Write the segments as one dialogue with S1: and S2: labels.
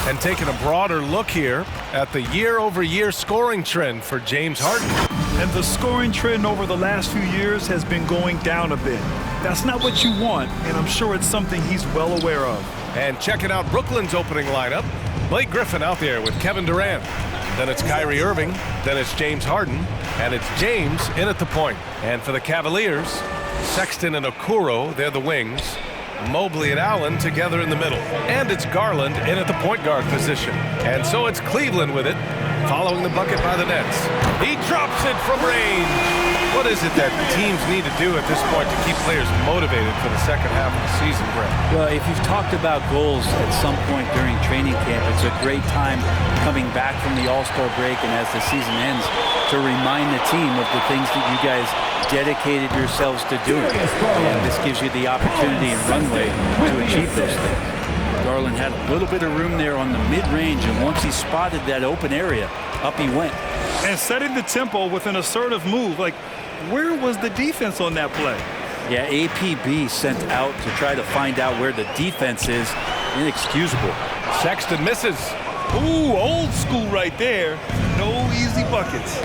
S1: And taking a broader look here at the year-over-year scoring trend for James Harden.
S2: And the scoring trend over the last few years has been going down a bit. That's not what you want, and I'm sure it's something he's well aware of.
S1: And checking out Brooklyn's opening lineup, Blake Griffin out there with Kevin Durant. Then it's Kyrie Irving, then it's James Harden, and it's James in at the point. And for the Cavaliers, Sexton and Okoro, they're the wings. Mobley and Allen together in the middle. And it's Garland in at the point guard position. And so it's Cleveland with it, following the bucket by the Nets. He drops it from range. What is it that teams need to do at this point to keep players motivated for the second half of the season, Brett?
S3: Well, if you've talked about goals at some point during training camp, it's a great time coming back from the All-Star break and as the season ends to remind the team of the things that you guys dedicated yourselves to doing. And this gives you the opportunity and runway to achieve those things. Garland had a little bit of room there on the mid-range, and once he spotted that open area, up he went.
S2: And setting the tempo with an assertive move. Like, where was the defense on that play?
S3: Yeah, APB sent out to try to find out where the defense is. Inexcusable.
S1: Sexton misses.
S2: Ooh, old school right there. No easy buckets.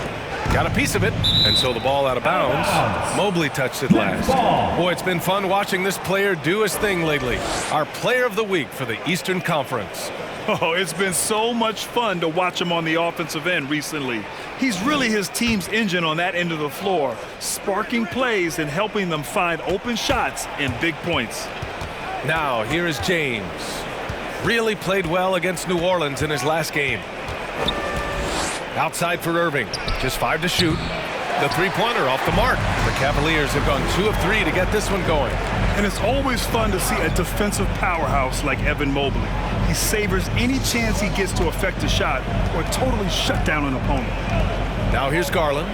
S1: Got a piece of it, and so the ball out of bounds. Mobley touched it last. Boy, it's been fun watching this player do his thing lately. Our player of the week for the Eastern Conference.
S2: Oh, it's been so much fun to watch him on the offensive end recently. He's really his team's engine on that end of the floor, sparking plays and helping them find open shots and big points.
S1: Now, here is James. Really played well against New Orleans in his last game. Outside for Irving. Just 5 to shoot. The three-pointer off the mark. The Cavaliers have gone 2 of 3 to get this one going.
S2: And it's always fun to see a defensive powerhouse like Evan Mobley. He savors any chance he gets to affect a shot or totally shut down an opponent.
S1: Now here's Garland.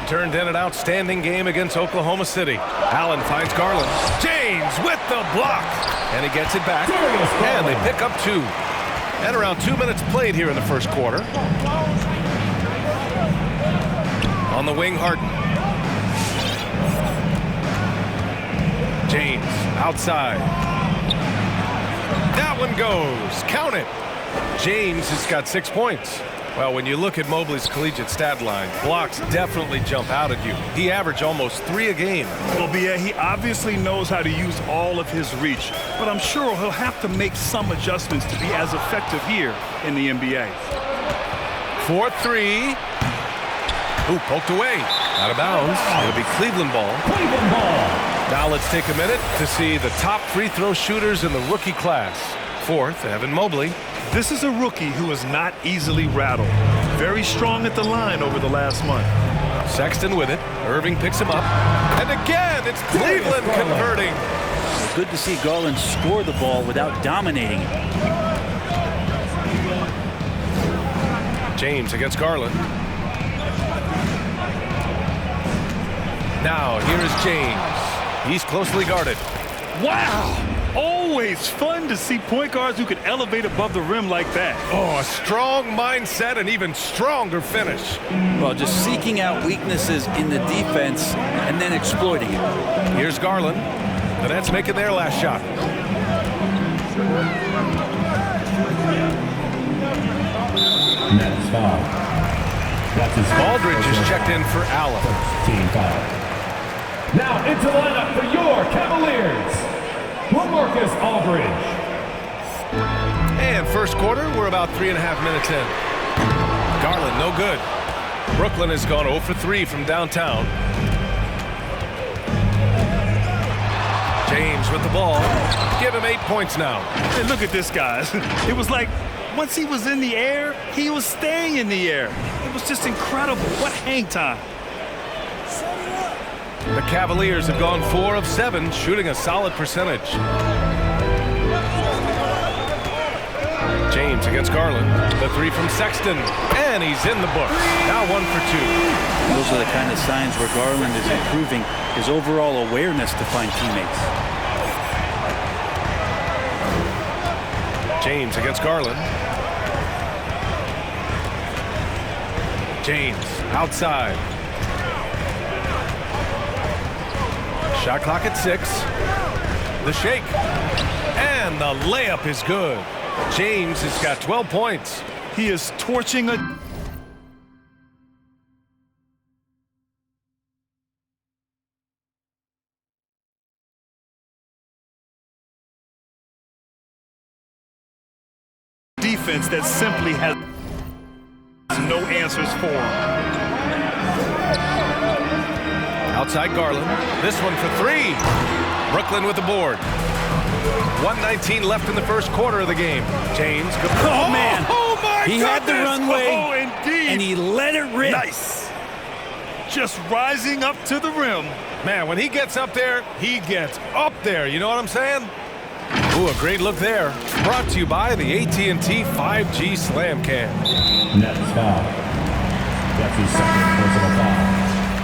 S1: Turned in an outstanding game against Oklahoma City. Allen finds Garland. James with the block. And he gets it back. And they pick up 2. And around 2 minutes played here in the first quarter. On the wing, Harden. James outside. That one goes. Count it. James has got 6 points. Well, when you look at Mobley's collegiate stat line, blocks definitely jump out at you. He averaged almost 3 a game.
S2: Well, B.A., he obviously knows how to use all of his reach, but I'm sure he'll have to make some adjustments to be as effective here in the NBA.
S1: 4-3. Ooh, poked away. Out of bounds. It'll be Cleveland ball.
S4: Cleveland ball.
S1: Now let's take a minute to see the top free throw shooters in the rookie class. 4th, Evan Mobley.
S2: This is a rookie who is not easily rattled. Very strong at the line over the last month.
S1: Sexton with it. Irving picks him up. And again, it's Cleveland converting.
S3: Good to see Garland score the ball without dominating it.
S1: James against Garland. Now, here is James. He's closely guarded.
S2: Wow! Always fun to see point guards who can elevate above the rim like that.
S1: Oh, a strong mindset and even stronger finish.
S3: Well, just seeking out weaknesses in the defense and then exploiting it.
S1: Here's Garland. The Nets making their last shot.
S4: Nets foul. That's his
S1: Aldridge is checked in for Allen.
S4: Team foul. Now into the lineup for your Cavaliers, LaMarcus Aldridge.
S1: And first quarter, we're about 3.5 minutes in. Garland, no good. Brooklyn has gone 0 for 3 from downtown. James with the ball. Give him 8 points now.
S2: Hey, look at this, guys. It was like once he was in the air, he was staying in the air. It was just incredible. What hang time.
S1: The Cavaliers have gone 4 of 7, shooting a solid percentage. James against Garland. The 3 from Sexton. And he's in the books. Now 1 for 2.
S3: Those are the kind of signs where Garland is improving his overall awareness to find teammates.
S1: James against Garland. James outside. Shot clock at 6. The shake. And the layup is good. James has got 12 points.
S2: He is torching a defense that simply has no answers for him.
S1: Outside Garland. This one for three. Brooklyn with the board. 1:19 left in the first quarter of the game. James.
S3: Oh, man.
S2: Oh, my
S3: He
S2: goodness.
S3: had the runway.
S2: Oh, indeed.
S3: And he let it rip.
S2: Nice. Just rising up to the rim.
S1: Man, when he gets up there, he gets up there. You know what I'm saying? Ooh, a great look there. Brought to you by the AT&T 5G Slam Cam.
S4: Nets foul. That's his second personal foul.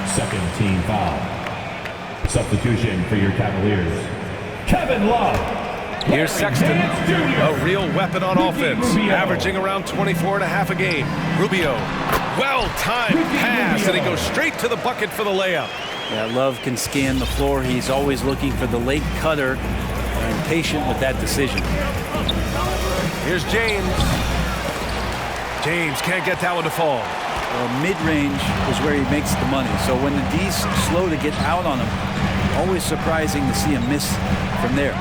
S4: Second team foul. Substitution for your Cavaliers. Kevin Love.
S1: Here's Sexton, a real weapon on offense,
S4: Rubio.
S1: averaging around 24.5 a game. Rubio, well-timed pass, and he goes straight to the bucket for the layup.
S3: Yeah, Love can scan the floor. He's always looking for the late cutter and patient with that decision.
S1: Here's James. James can't get that one to fall.
S3: Well, mid-range is where he makes the money. So when the D's slow to get out on him, always surprising to see him miss from there.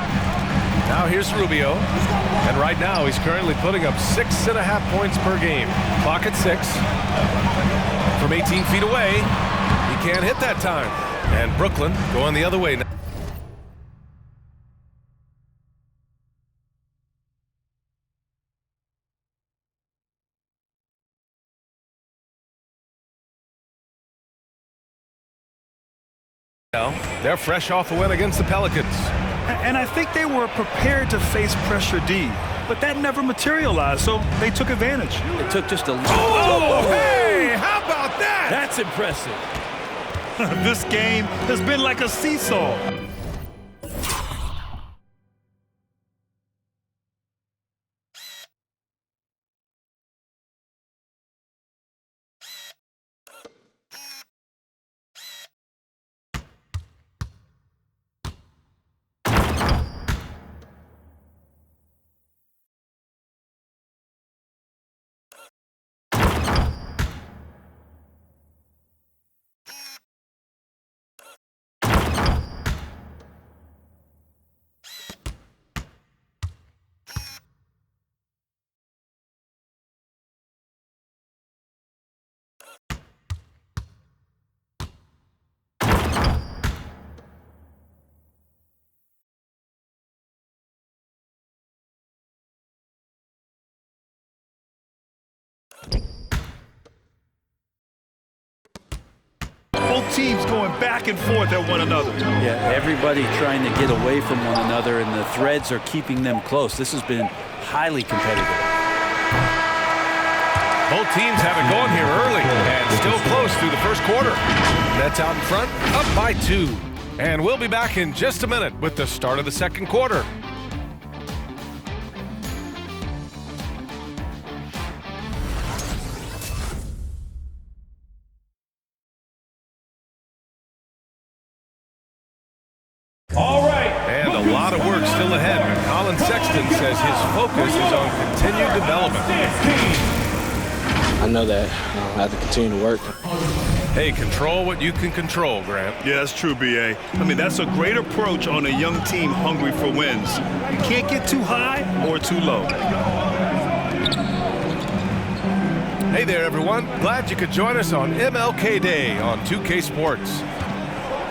S1: Now here's Rubio, and right now he's currently putting up 6.5 points per game. Clock at 6. From 18 feet away, he can't hit that time. And Brooklyn going the other way now. They're fresh off a win against the Pelicans.
S2: And I think they were prepared to face pressure D, but that never materialized, so they took advantage.
S3: It took just a little.
S1: Oh, hey, how about that?
S3: That's impressive.
S2: This game has been like a seesaw. Both teams going back and forth at one another.
S3: Yeah, everybody trying to get away from one another, and the threads are keeping them close. This has been highly competitive.
S1: Both teams have it going here early and still close through the first quarter. Nets out in front, up by 2. And we'll be back in just a minute with the start of the second quarter.
S4: All right.
S1: And a lot of work still ahead. Colin Sexton says his focus is on continued development.
S5: I know that I have to continue to work.
S1: Hey, control what you can control, Grant.
S2: Yeah, that's true, B.A. I mean, that's a great approach on a young team hungry for wins. You can't get too high or too low.
S1: Hey there, everyone. Glad you could join us on MLK Day on 2K Sports.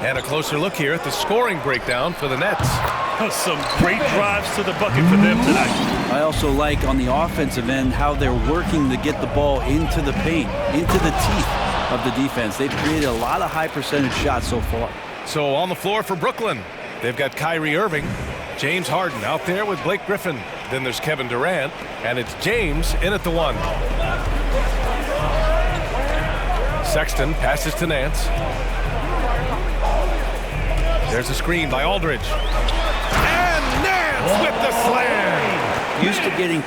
S1: And a closer look here at the scoring breakdown for the Nets.
S2: Some great drives to the bucket for them tonight.
S3: I also like on the offensive end how they're working to get the ball into the paint, into the teeth of the defense. They've created a lot of high percentage shots so far.
S1: So on the floor for Brooklyn, they've got Kyrie Irving, James Harden out there with Blake Griffin. Then there's Kevin Durant, and it's James in at the 1. Sexton passes to Nance. There's a screen by Aldridge. And Nance with the slam.
S3: Used to getting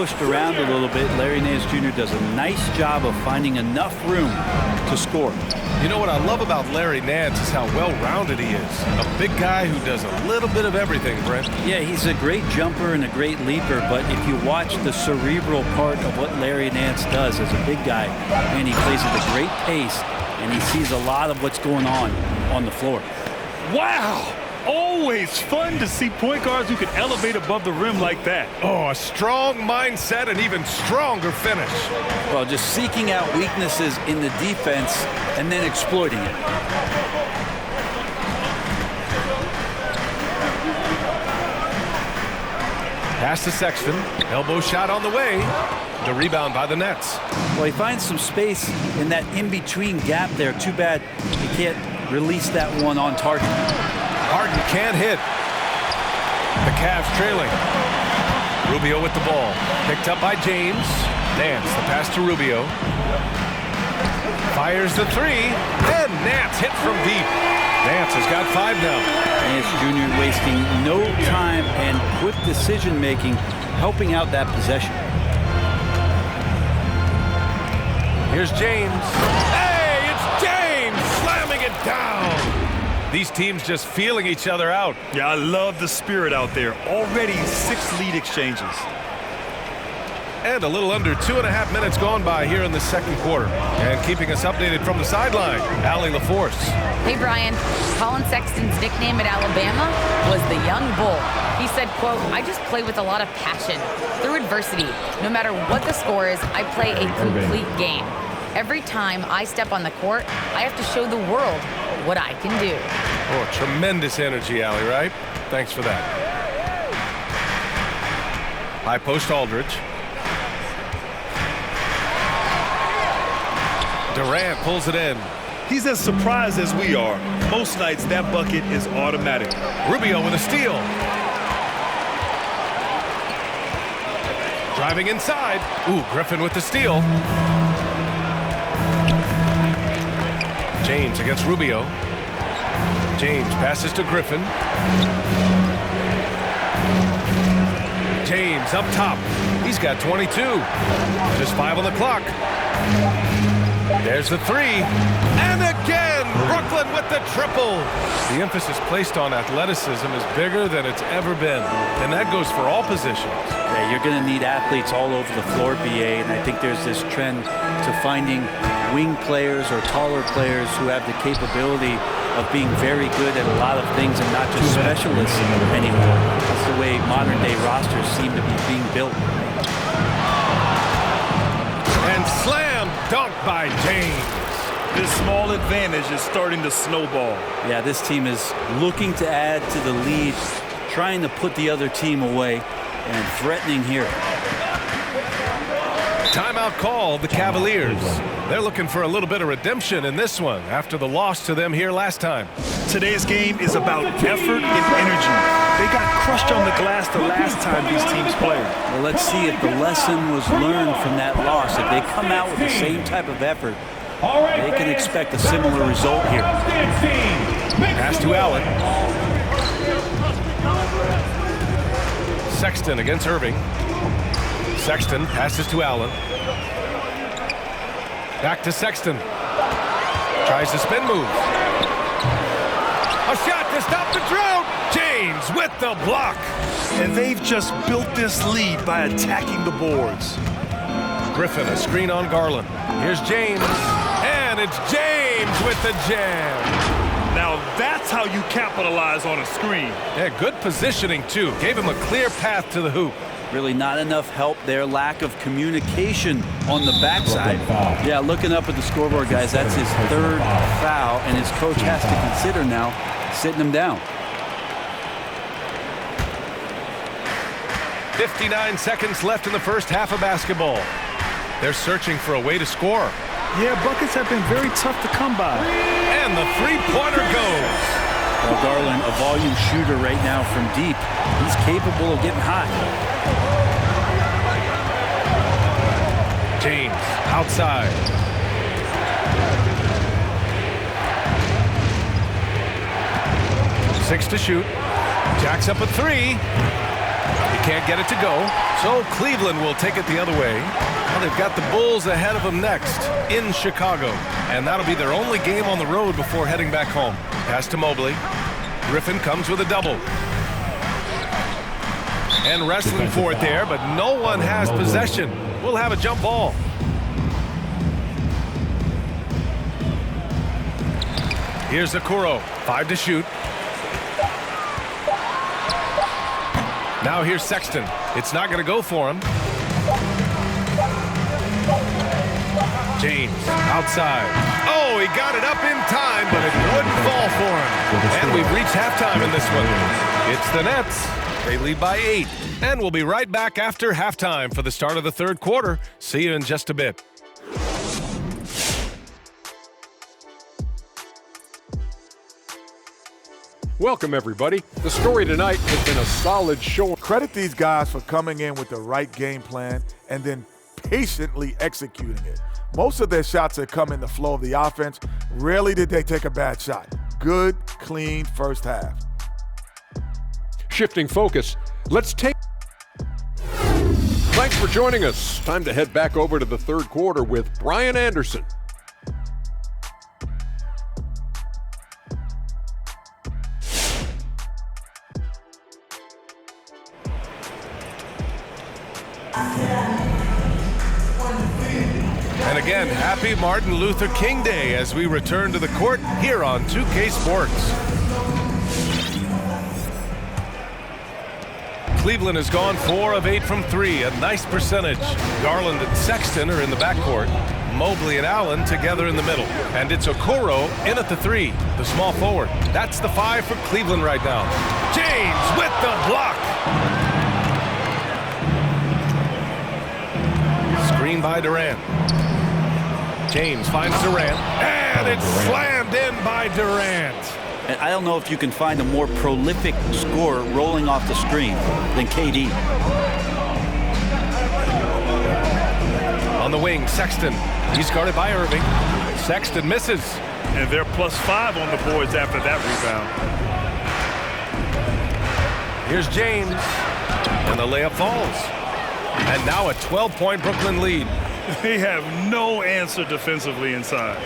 S3: pushed around a little bit, Larry Nance Jr. does a nice job of finding enough room to score.
S1: You know what I love about Larry Nance is how well-rounded he is. A big guy who does a little bit of everything, Brent.
S3: Yeah, he's a great jumper and a great leaper, but if you watch the cerebral part of what Larry Nance does as a big guy, and he plays at a great pace, and he sees a lot of what's going on the floor.
S2: Wow! Always fun to see point guards who can elevate above the rim like that.
S1: Oh, a strong mindset and even stronger finish.
S3: Well, just seeking out weaknesses in the defense and then exploiting it.
S1: Pass to Sexton. Elbow shot on the way. The rebound by the Nets.
S3: Well, he finds some space in that in-between gap there. Too bad he can't release that one on target.
S1: Harden can't hit. The Cavs trailing. Rubio with the ball. Picked up by James. Nance, the pass to Rubio. Fires the three. And Nance hit from deep. Nance has got 5 now.
S3: Nance Jr. wasting no time and quick decision-making, helping out that possession.
S1: Here's James. Hey, it's James slamming it down. These teams just feeling each other out.
S2: Yeah, I love the spirit out there. Already 6 lead exchanges.
S1: And a little under 2.5 minutes gone by here in the second quarter. And keeping us updated from the sideline, Allie LaForce.
S6: Hey, Brian. Colin Sexton's nickname at Alabama was the Young Bull. He said, quote, "I just play with a lot of passion. Through adversity, no matter what the score is, I play a complete game. Every time I step on the court, I have to show the world what I can do."
S1: Oh, tremendous energy, Allie, right? Thanks for that. High post Aldridge. Durant pulls it in.
S2: He's as surprised as we are. Most nights, that bucket is automatic.
S1: Rubio with a steal. Driving inside. Ooh, Griffin with the steal. James against Rubio. James passes to Griffin. James up top. He's got 22. Just 5 on the clock. There's the three. And again, Brooklyn with the triple. The emphasis placed on athleticism is bigger than it's ever been. And that goes for all positions.
S3: Yeah, you're going to need athletes all over the floor, BA, and I think there's this trend to finding wing players or taller players who have the capability of being very good at a lot of things and not just specialists anymore. That's the way modern-day rosters seem to be being built.
S1: And slam dunk by James.
S2: This small advantage is starting to snowball.
S3: Yeah, this team is looking to add to the lead, trying to put the other team away, and threatening here.
S1: Timeout call, the Cavaliers. They're looking for a little bit of redemption in this one after the loss to them here last time.
S2: Today's game is about effort and energy. They got crushed on the glass the last time these teams played.
S3: Well, let's see if the lesson was learned from that loss. If they come out with the same type of effort, they can expect a similar result here.
S1: Pass to Allen. Sexton against Irving. Sexton passes to Allen. Back to Sexton. Tries to spin move. A shot to stop the drought. James with the block.
S2: And they've just built this lead by attacking the boards.
S1: Griffin, a screen on Garland. Here's James. And it's James with the jam.
S2: Now that's how you capitalize on a screen.
S1: Yeah, good positioning, too. Gave him a clear path to the hoop.
S3: Really not enough help there. Lack of communication on the backside. Yeah, looking up at the scoreboard, guys, that's his 3rd foul, and his coach has to consider now sitting him down.
S1: 59 seconds left in the first half of basketball. They're searching for a way to score.
S2: Yeah, buckets have been very tough to come by.
S1: And the three-pointer goes.
S3: Well, Garland, a volume shooter right now from deep. He's capable of getting hot.
S1: James outside. Six to shoot. Jacks up a three. He can't get it to go, so Cleveland will take it the other way. Well, they've got the Bulls ahead of them next in Chicago, and that'll be their only game on the road before heading back home. Pass to Mobley. Griffin comes with a double. And wrestling for it there, but no one has possession. We'll have a jump ball. Here's Okoro, 5 to shoot. Now here's Sexton. It's not going to go for him. James outside. Oh, he got it up in time, but it wouldn't fall for him. And we've reached halftime in this one. It's the Nets. They lead by 8. And we'll be right back after halftime for the start of the third quarter. See you in just a bit.
S7: Welcome, everybody. The story tonight has been a solid show.
S8: Credit these guys for coming in with the right game plan and then patiently executing it. Most of their shots that come in the flow of the offense, rarely did they take a bad shot. Good, clean first half.
S7: Shifting focus, let's take... Thanks for joining us. Time to head back over to the third quarter with Brian Anderson.
S1: And again, happy Martin Luther King Day as we return to the court here on 2K Sports. Cleveland has gone 4 of 8 from 3, a nice percentage. Garland and Sexton are in the backcourt. Mobley and Allen together in the middle. And it's Okoro in at the 3, the small forward. That's the 5 for Cleveland right now. James with the block. Screen by Durant. James finds Durant, and it's slammed in by Durant.
S3: And I don't know if you can find a more prolific scorer rolling off the screen than KD.
S1: On the wing, Sexton. He's guarded by Irving. Sexton misses.
S2: And they're +5 on the boards after that rebound.
S1: Here's James, and the layup falls. And now a 12-point Brooklyn lead.
S2: They have no answer defensively inside.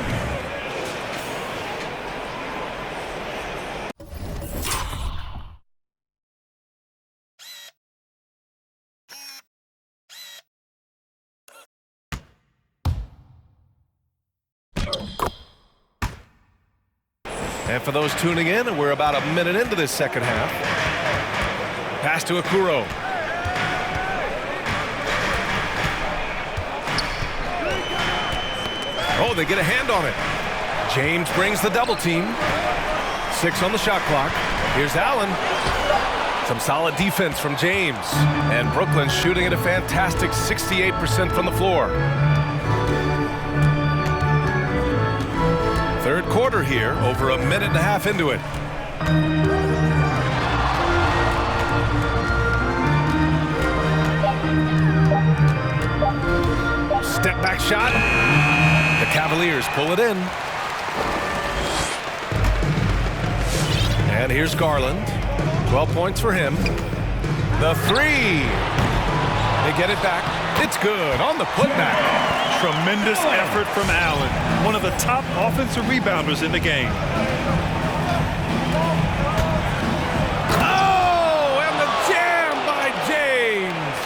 S1: And for those tuning in, we're about a minute into this second half. Pass to Okoro. Oh, they get a hand on it. James brings the double team. 6 on the shot clock. Here's Allen. Some solid defense from James. And Brooklyn shooting at a fantastic 68% from the floor. Third quarter here, over a minute and a half into it. Step back shot. The Cavaliers pull it in. And here's Garland. 12 points for him. The 3. They get it back. It's good on the putback.
S2: Tremendous effort from Allen, one of the top offensive rebounders in the game.
S1: Oh, and the jam by James.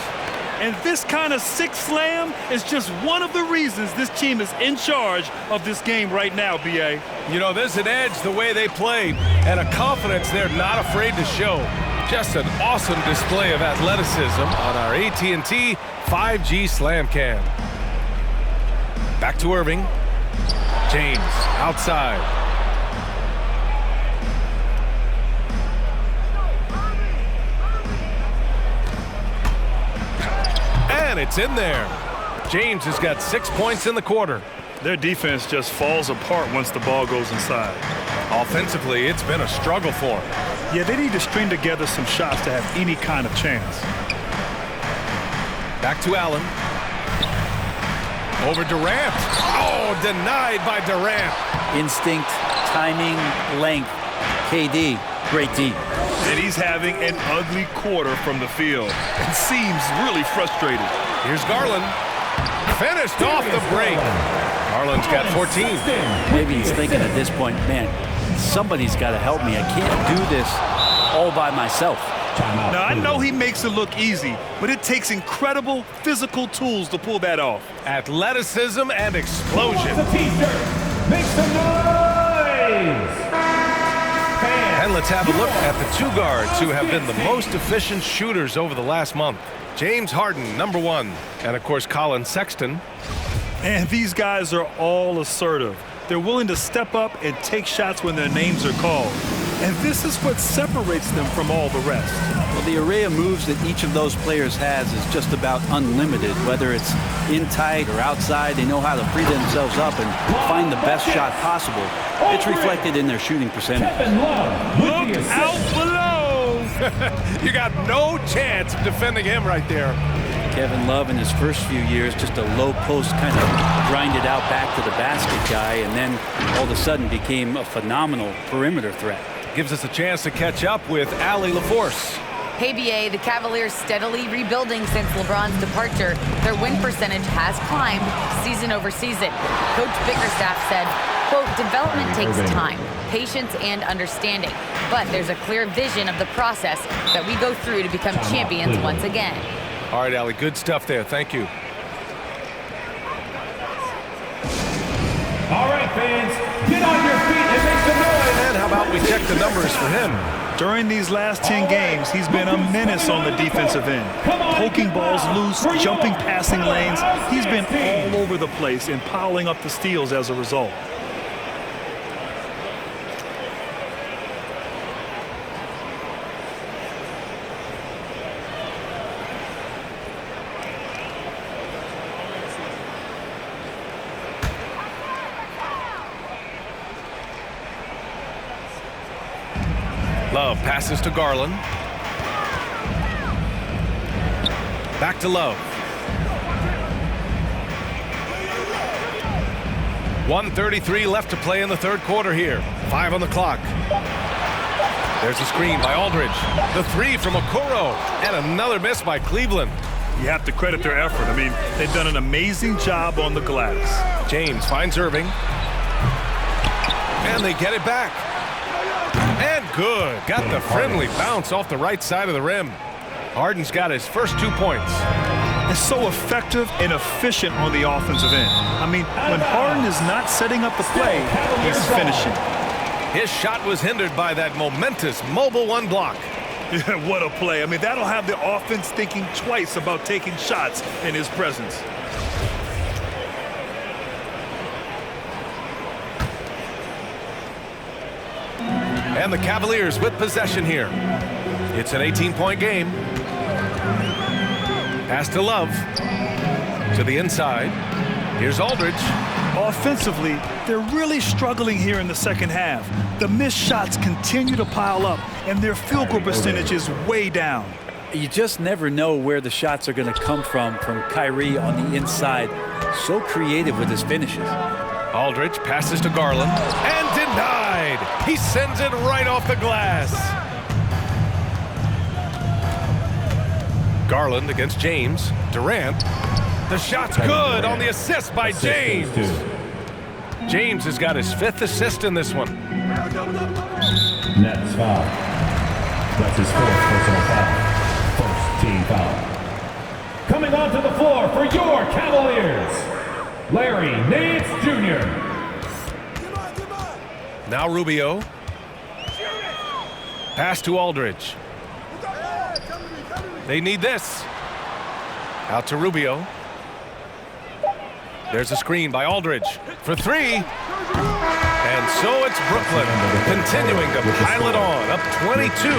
S2: And this kind of sick slam is just one of the reasons this team is in charge of this game right now, B.A.
S1: You know, there's an edge the way they played and a confidence they're not afraid to show. Just an awesome display of athleticism on our AT&T 5G Slam Cam. Back to Irving. James outside. And it's in there. James has got 6 points in the quarter.
S2: Their defense just falls apart once the ball goes inside.
S1: Offensively, it's been a struggle for them.
S2: Yeah, they need to string together some shots to have any kind of chance.
S1: Back to Allen. Over Durant. Oh, denied by Durant.
S3: Instinct, timing, length. KD, great D.
S2: And he's having an ugly quarter from the field and seems really frustrated.
S1: Here's Garland. Finished off the break. Garland's got 14.
S3: Maybe he's thinking at this point, man, somebody's got to help me. I can't do this all by myself.
S2: Now, I know he makes it look easy, but it takes incredible physical tools to pull that off.
S1: Athleticism and explosion.
S4: Make some noise!
S1: And let's have a look at the two guards who have been the most efficient shooters over the last month. James Harden, #1, and of course Colin Sexton.
S2: And these guys are all assertive. They're willing to step up and take shots when their names are called. And this is what separates them from all the rest.
S3: Well, the array of moves that each of those players has is just about unlimited. Whether it's in tight or outside, they know how to free themselves up and find the best shot possible. It's reflected in their shooting percentage.
S2: Look out below!
S1: You got no chance of defending him right there.
S3: Kevin Love in his first few years, just a low post kind of grinded out back to the basket guy, and then all of a sudden became a phenomenal perimeter threat.
S1: Gives us a chance to catch up with Allie LaForce.
S6: Hey, BA, the Cavaliers steadily rebuilding since LeBron's departure. Their win percentage has climbed season over season. Coach Bickerstaff said, quote, development takes time, patience, and understanding. But there's a clear vision of the process that we go through to become champions once again.
S1: All right, Allie, good stuff there. Thank you.
S4: All right, fans, get on your feet and make some noise.
S1: And how about we check the numbers for him?
S2: During these last 10 games, he's been a menace on the defensive end. Poking balls loose, jumping passing lanes. He's been all over the place and piling up the steals as a result.
S1: Love passes to Garland. Back to Love. 1:33 left to play in the third quarter here. 5 on the clock. There's a screen by Aldridge. The 3 from Okoro. And another miss by Cleveland.
S2: You have to credit their effort. I mean, they've done an amazing job on the glass.
S1: James finds Irving. And they get it back. And good. Got the friendly bounce off the right side of the rim. Harden's got his first 2 points.
S2: It's so effective and efficient on the offensive end. I mean, when Harden is not setting up the play, he's finishing.
S1: His shot was hindered by that momentous mobile 1 block.
S2: What a play. I mean, that'll have the offense thinking twice about taking shots in his presence.
S1: And the Cavaliers with possession here. It's an 18-point game. Pass to Love. To the inside. Here's Aldridge.
S2: Offensively, they're really struggling here in the second half. The missed shots continue to pile up, and their field goal percentage is way down.
S3: You just never know where the shots are going to come from Kyrie on the inside. So creative with his finishes.
S1: Aldridge passes to Garland. And denied! He sends it right off the glass. Garland against James. Durant. The shot's good on the assist by James. James has got his 5th assist in this one.
S4: Nets foul. That's his 4th personal foul. First team foul. Coming onto the floor for your Cavaliers, Larry Nance Jr.
S1: Now Rubio. Pass to Aldridge. They need this. Out to Rubio. There's a screen by Aldridge for 3. And so it's Brooklyn continuing to pile it on, up 22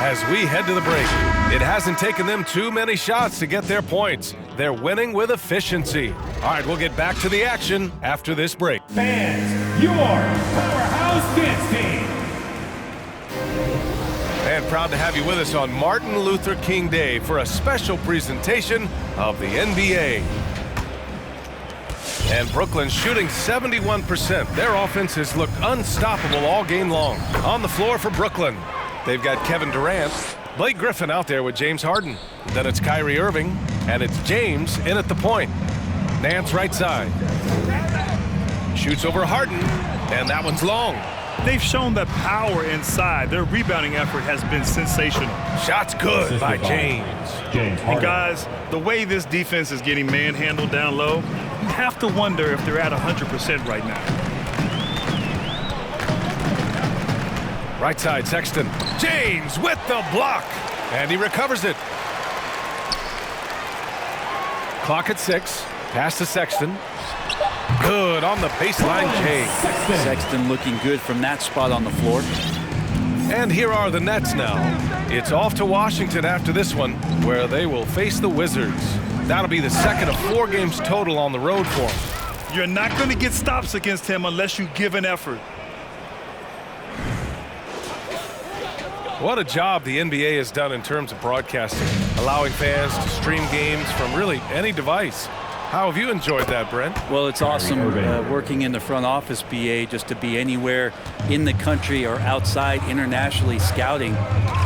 S1: as we head to the break. It hasn't taken them too many shots to get their points. They're winning with efficiency. All right, we'll get back to the action after this break.
S4: Fans, your Powerhouse Dance Team.
S1: And proud to have you with us on Martin Luther King Day for a special presentation of the NBA. And Brooklyn's shooting 71%. Their offense has looked unstoppable all game long. On the floor for Brooklyn. They've got Kevin Durant, Blake Griffin out there with James Harden. Then it's Kyrie Irving, and it's James in at the point. Nance right side. Shoots over Harden, and that one's long.
S2: They've shown the power inside. Their rebounding effort has been sensational.
S1: Shot's good by James.
S2: And guys, the way this defense is getting manhandled down low, you have to wonder if they're at 100% right now.
S1: Right side, Sexton. James with the block, and he recovers it. Clock at 6. Pass to Sexton. Good on the baseline, James.
S3: Sexton looking good from that spot on the floor.
S1: And here are the Nets now. It's off to Washington after this one, where they will face the Wizards. That'll be the second of 4 games total on the road for them.
S2: You're not going to get stops against him unless you give an effort.
S1: What a job the NBA has done in terms of broadcasting, allowing fans to stream games from really any device. How have you enjoyed that, Brent?
S3: Well, it's awesome working in the front office, BA, just to be anywhere in the country or outside internationally scouting.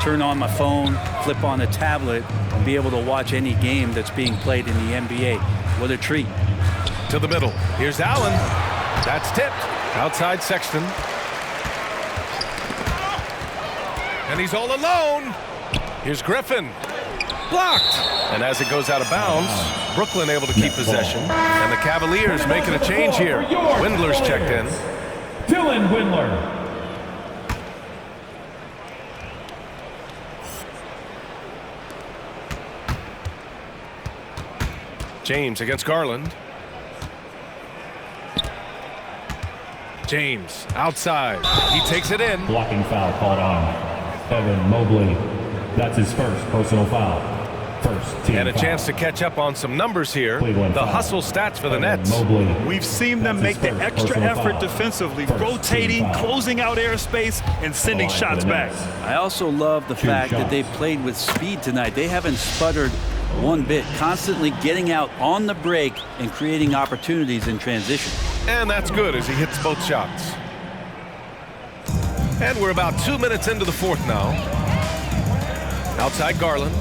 S3: Turn on my phone, flip on a tablet, and be able to watch any game that's being played in the NBA. What a treat.
S1: To the middle. Here's Allen. That's tipped. Outside Sexton. And he's all alone. Here's Griffin. Blocked. And as it goes out of bounds, Brooklyn able to keep possession. And the Cavaliers making a change here. Windler's checked in.
S4: Dylan Windler.
S1: James against Garland. James outside. He takes it in.
S4: Blocking foul called on Evan Mobley. That's his first personal foul. First team
S1: And a
S4: foul.
S1: chance to catch up on some numbers here.
S4: Cleveland
S1: The
S4: foul.
S1: hustle stats for the
S4: Evan
S1: Nets.
S4: Mobley.
S2: We've seen them
S4: That's
S2: make
S4: his
S2: the
S4: first
S2: extra
S4: personal
S2: effort
S4: foul.
S2: defensively,
S4: First
S2: rotating,
S4: team foul.
S2: closing out airspace, and sending
S4: Line
S2: shots
S4: for the
S2: back.
S4: Nets.
S3: I also love the
S4: Two
S3: fact that
S4: shots.
S3: they played with speed tonight. They haven't sputtered one bit, constantly getting out on the break and creating opportunities in transition.
S1: And that's good as he hits both shots. And we're about 2 minutes into the fourth now. Outside Garland.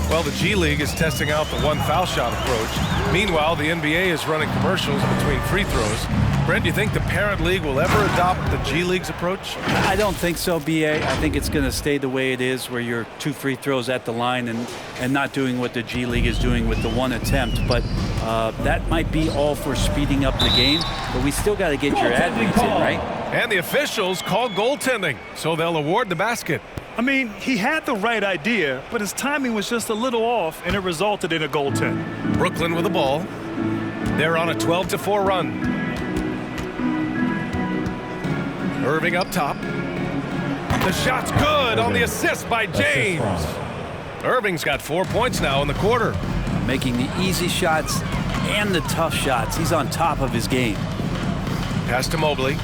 S1: Well, the G League is testing out the one foul shot approach. Meanwhile, the NBA is running commercials between free throws. Brent, do you think the parent league will ever adopt the G League's approach?
S3: I don't think so, BA. I think it's going to stay the way it is, where you're 2 free throws at the line and not doing what the G League is doing with the one attempt. But that might be all for speeding up the game. But we still got to get your ad reads in, right?
S1: And the officials call goaltending, so they'll award the basket.
S2: I mean, he had the right idea, but his timing was just a little off, and it resulted in a goaltend.
S1: Brooklyn with the ball. They're on a 12-4 run. Irving up top. The shot's good on the assist by James. Irving's got 4 points now in the quarter.
S3: Making the easy shots and the tough shots. He's on top of his game.
S1: Pass to Mobley.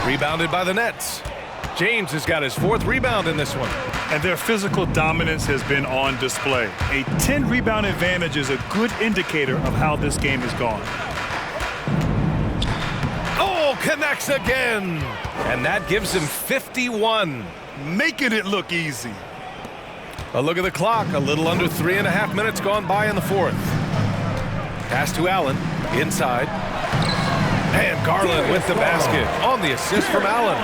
S1: Rebounded by the Nets. James has got his 4th rebound in this one.
S2: And their physical dominance has been on display. A 10-rebound advantage is a good indicator of how this game has gone.
S1: Oh, connects again. And that gives him 51.
S2: Making it look easy.
S1: A look at the clock. A little under 3.5 minutes gone by in the fourth. Pass to Allen. Inside. And Garland with the basket on the assist from Allen.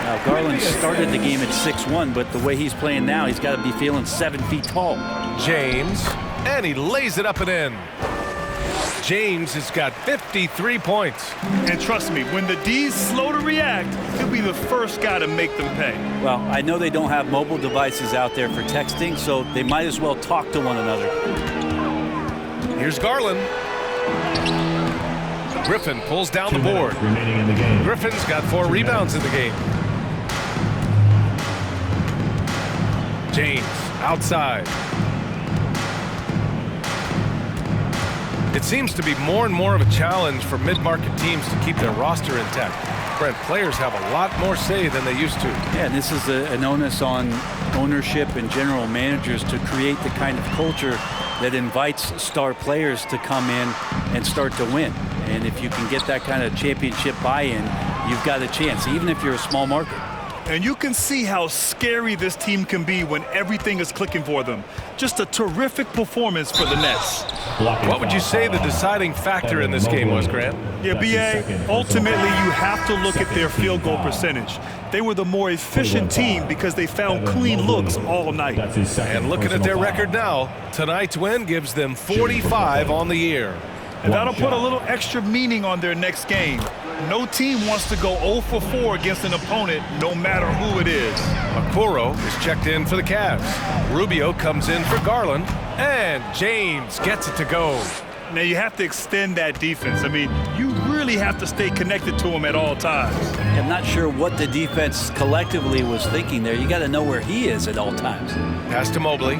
S3: Now, Garland started the game at 6'1", but the way he's playing now, he's got to be feeling 7 feet tall.
S1: James, and he lays it up and in. James has got 53 points.
S2: And trust me, when the D's slow to react, he'll be the first guy to make them pay.
S3: Well, I know they don't have mobile devices out there for texting, so they might as well talk to one another.
S1: Here's Garland. Griffin pulls down the board.
S4: Remaining in the game.
S1: Griffin's got 4 rebounds in the game. James outside. It seems to be more and more of a challenge for mid-market teams to keep their roster intact. Brent, players have a lot more say than they used to.
S3: Yeah, and this is an onus on ownership and general managers to create the kind of culture that invites star players to come in and start to win. And if you can get that kind of championship buy-in, you've got a chance, even if you're a small market.
S2: And you can see how scary this team can be when everything is clicking for them. Just a terrific performance for the Nets.
S1: What would you say the deciding factor in this game was, Grant?
S2: Yeah, B.A., ultimately you have to look at their field goal percentage. They were the more efficient team because they found clean looks all night.
S1: And looking at their record now, tonight's win gives them 45 on the year.
S2: And that'll put a little extra meaning on their next game. No team wants to go 0 for 4 against an opponent, no matter who it is.
S1: Okoro is checked in for the Cavs. Rubio comes in for Garland, and James gets it to go.
S2: Now you have to extend that defense. I mean, you really have to stay connected to him at all times.
S3: I'm not sure what the defense collectively was thinking there. You got to know where he is at all times.
S1: Pass to Mobley.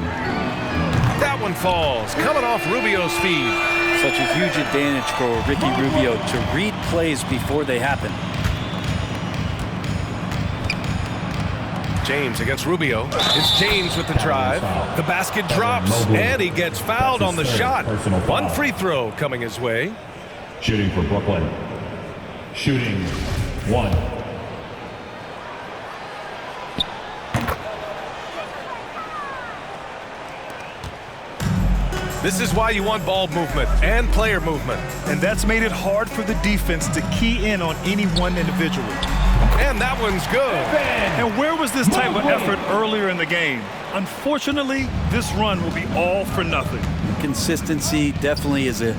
S1: That one falls, coming off Rubio's feed.
S3: Such a huge advantage for Ricky Rubio to read plays before they happen.
S1: James against Rubio. It's James with the drive. The basket drops, and he gets fouled on the shot. One free throw coming his way.
S4: Shooting for Brooklyn. Shooting 1.
S1: This is why you want ball movement and player movement.
S2: And that's made it hard for the defense to key in on any one individual.
S1: And that one's good.
S2: And where was this type of effort earlier in the game? Unfortunately, this run will be all for nothing.
S3: Consistency definitely is a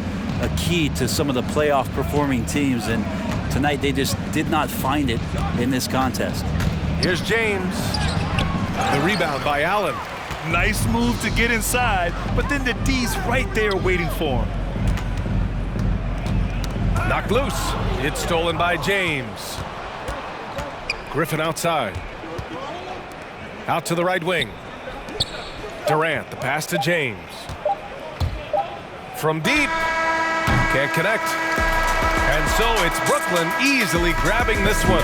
S3: key to some of the playoff performing teams, and tonight they just did not find it in this contest.
S1: Here's James. The rebound by Allen.
S2: Nice move to get inside, but then the D's right there waiting for him.
S1: Knocked loose. It's stolen by James. Griffin outside. Out to the right wing. Durant, the pass to James. From deep. Can't connect. And so it's Brooklyn easily grabbing this one.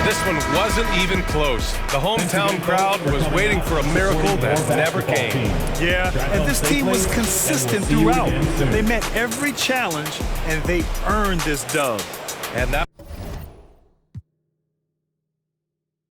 S1: This one wasn't even close. The hometown crowd was waiting for a miracle that never came.
S2: Yeah, and this team was consistent throughout. They met every challenge, and they earned this dub.
S1: And that